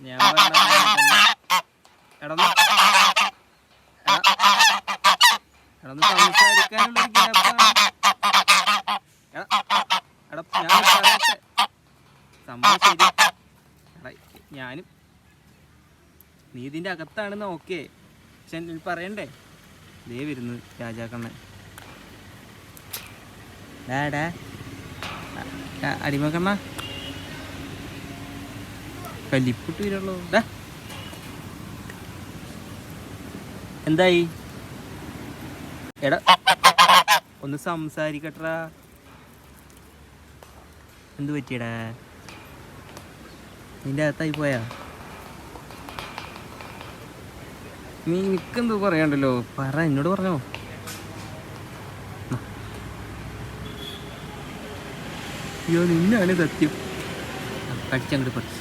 ഞാൻ പറഞ്ഞ എടന്ന് സംസാരിക്കാനുള്ളൊരു ഗ്യാപ്പാണ്. എടാ ഞാൻ പറയട്ടെ സംഭവം ശരി. എടാ ഞാനും നീ ഇതിൻ്റെ അകത്താണെന്ന് ഓക്കെ, പക്ഷെ നീ പറയണ്ടേ? ദേ വരുന്നു രാജാക്കണ്ണൻ. ഡാ അടിമക്കണ്ണ കല്ലിപ്പിട്ട് വരുള്ളൂ. ഡാ എന്തായി? എടാ ഒന്ന് സംസാരിക്കട്ടാ. എന്ത് പറ്റിയടാ? നിന്റെ അകത്തായി പോയാ? നീ എനിക്കെന്തോ പറയണ്ടല്ലോ, പറ, എന്നോട് പറഞ്ഞോ. അയ്യോ നിന്നാണ് സത്യം. പഠിച്ചങ്ങോട്ട് പഠിച്ചു.